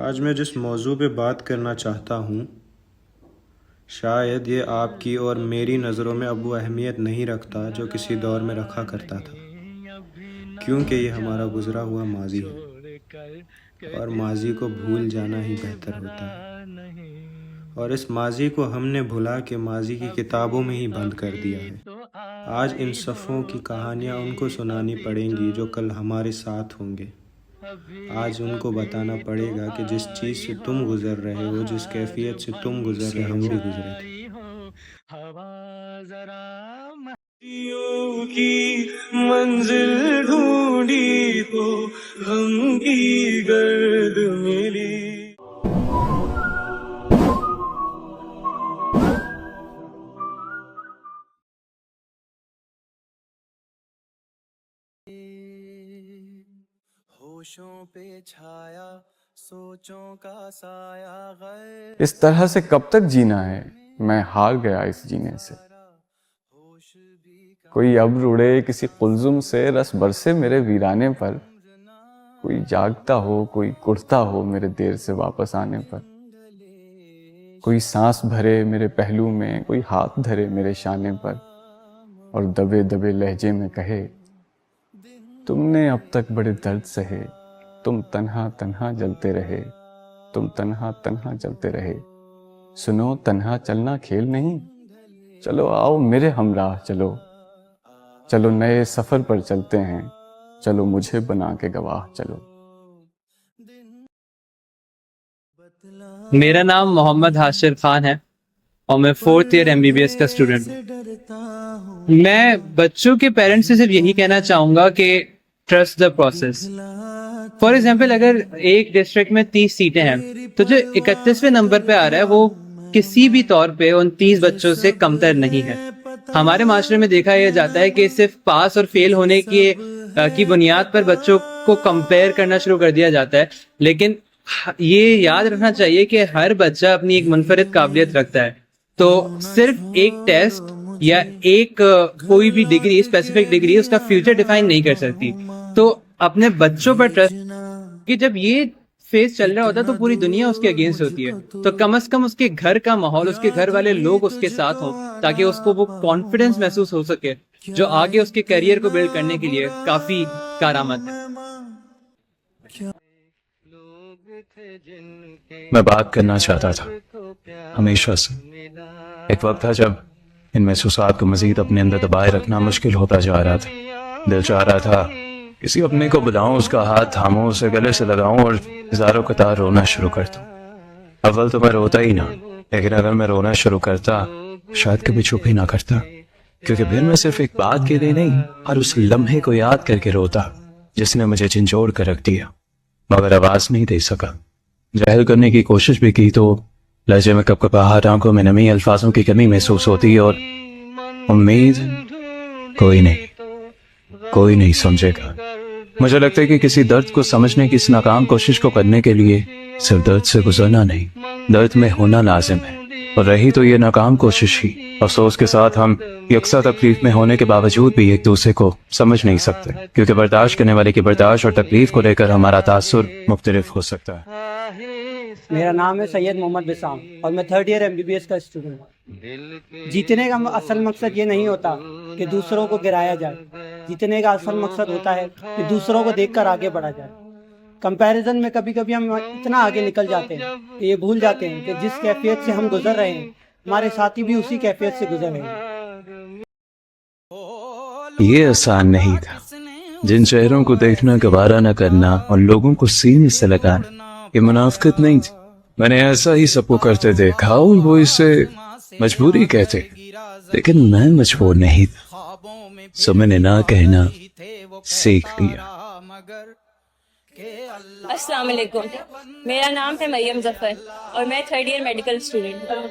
آج میں جس موضوع پہ بات کرنا چاہتا ہوں شاید یہ آپ کی اور میری نظروں میں اب وہ اہمیت نہیں رکھتا جو کسی دور میں رکھا کرتا تھا، کیونکہ یہ ہمارا گزرا ہوا ماضی ہے اور ماضی کو بھول جانا ہی بہتر ہوتا ہے، اور اس ماضی کو ہم نے بھلا کے ماضی کی کتابوں میں ہی بند کر دیا ہے۔ آج ان صفوں کی کہانیاں ان کو سنانی پڑیں گی جو کل ہمارے ساتھ ہوں گے۔ آج ان کو بتانا پڑے گا کہ جس چیز سے تم گزر رہے ہو، جس کیفیت سے تم گزر رہے، ہم بھی گزرے تھے۔ کی منزل ڈھونڈی تو غم کی گرد ملی۔ ہوشوں پہ چھایا سوچوں کا سایہ غیر، اس طرح سے کب تک جینا ہے؟ میں ہار گیا اس جینے سے۔ کوئی ابر اڑے کسی قلزم سے، رس برسے میرے ویرانے پر، کوئی جاگتا ہو کوئی کڑتا ہو میرے دیر سے واپس آنے پر، کوئی سانس بھرے میرے پہلو میں، کوئی ہاتھ دھرے میرے شانے پر اور دبے دبے لہجے میں کہے تم نے اب تک بڑے درد سہے، تم تنہا تنہا جلتے رہے، تم تنہا تنہا جلتے رہے۔ سنو تنہا چلنا کھیل نہیں، چلو آؤ میرے ہمراہ چلو، چلو نئے سفر پر چلتے ہیں، چلو مجھے بنا کے گواہ چلو۔ میرا نام محمد حاشر خان ہے اور میں 4th ایئر MBBS کا اسٹوڈنٹ ہوں۔ میں بچوں کے پیرنٹس سے صرف یہی کہنا چاہوں گا کہ trust the process. For example اگر ایک ڈسٹرکٹ میں 30 سیٹیں ہیں تو جو 31ویں نمبر پہ آ رہا ہے وہ کسی بھی طور پہ ان 30 بچوں سے کمتر نہیں ہے۔ ہمارے معاشرے میں دیکھا یہ جاتا ہے کہ صرف پاس اور فیل ہونے کی بنیاد پر بچوں کو کمپیئر کرنا شروع کر دیا جاتا ہے، لیکن یہ یاد رکھنا چاہیے کہ ہر بچہ اپنی ایک منفرد قابلیت رکھتا ہے، تو صرف ایک ٹیسٹ یا ایک کوئی بھی ڈگری، اسپیسیفک ڈگری اس کا فیوچر ڈیفائن نہیں کر سکتی۔ تو اپنے بچوں پر ٹرسٹ کہ جب یہ فیس چل رہا ہوتا ہے تو پوری دنیا اس کے اگینسٹ ہوتی ہے، تو کم از کم اس کے گھر کا ماحول، اس کے گھر والے لوگ اس کے ساتھ ہوں تاکہ اس کو وہ کانفیڈنس محسوس ہو سکے جو آگے اس کے کیریئر کو بلڈ کرنے کے لیے کافی کارآمد ہے۔ میں بات کرنا چاہتا تھا ہمیشہ سے۔ ایک وقت تھا جب ان محسوسات کو مزید اپنے اندر دبائے رکھنا مشکل ہوتا جا رہا تھا۔ دل چاہ رہا تھا کسی اپنے کو بلاؤں، اس کا ہاتھ تھاموں، اسے گلے سے لگاؤں اور ہزاروں قطار رونا شروع کر دوں۔ اول تو میں روتا ہی نہ، لیکن اگر میں رونا شروع کرتا شاید کبھی چپ ہی نہ کرتا، کیونکہ پھر میں صرف ایک بات کے لیے نہیں، اور اس لمحے کو یاد کر کے روتا جس نے مجھے جھنجھوڑ کر رکھ دیا، مگر آواز نہیں دے سکا۔ ظاہر کرنے کی کوشش بھی کی تو لہجے میں کپکپاہٹ، آنکھوں میں نمی، الفاظوں کی کمی محسوس ہوتی، اور امید کوئی نہیں سمجھے گا۔ مجھے لگتا ہے کہ کسی درد کو سمجھنے کی اس ناکام کوشش کو کرنے کے لیے صرف درد سے گزرنا نہیں، درد میں ہونا لازم ہے، اور رہی تو یہ ناکام کوشش ہی۔ افسوس کے ساتھ ہم یکساں تکلیف میں ہونے کے باوجود بھی ایک دوسرے کو سمجھ نہیں سکتے، کیونکہ برداشت کرنے والے کی برداشت اور تکلیف کو لے کر ہمارا تاثر مختلف ہو سکتا ہے۔ میرا نام ہے سید محمد بسام اور میں 3rd ایئر MBBS کا اسٹوڈنٹ ہوں۔ جیتنے کا اصل مقصد یہ نہیں ہوتا کہ دوسروں کو گرایا جائے، جیتنے کا اصل مقصد ہوتا ہے کہ دوسروں کو دیکھ کر آگے بڑھا جائے۔ کمپیریزن میں کبھی کبھی ہم اتنا آگے نکل جاتے ہیں کہ یہ بھول جاتے ہیں کہ جس کیفیت سے ہم گزر رہے ہیں ہمارے ساتھی بھی اسی کیفیت سے گزر رہے ہیں۔ یہ آسان نہیں تھا، جن چہروں کو دیکھنا گوارا نہ کرنا اور لوگوں کو سینے سے لگانا یہ منافقت نہیں تھی۔ میں نے ایسا ہی سب کو کرتے دیکھا اور وہ اسے مجبوری کہتے، لیکن میں مجبور نہیں تھا، سو میں نے نہ کہنا سیکھ لیا۔ السلام علیکم، میرا نام ہے مریم ظفر اور میں 3rd ایئر میڈیکل اسٹوڈنٹ ہوں۔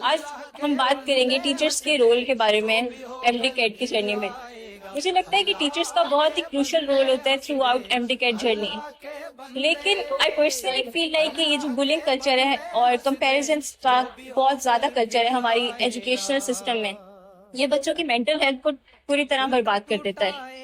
آج ہم بات کریں گے ٹیچرز کے رول کے بارے میں MD-CAT کی جرنی میں۔ مجھے لگتا ہے کہ ٹیچرز کا بہت ہی کروشل رول ہوتا ہے تھرو آؤٹ MD-CAT جرنی، لیکن آئی پرسنلی فیل لائک کہ یہ جو بلنگ کلچر ہے اور کمپیریزنس کا بہت زیادہ کلچر ہے ہماری ایجوکیشنل سسٹم میں، یہ بچوں کی مینٹل ہیلتھ کو پوری طرح برباد کر دیتا ہے۔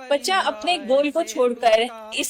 بچہ اپنے گول کو چھوڑ کر اس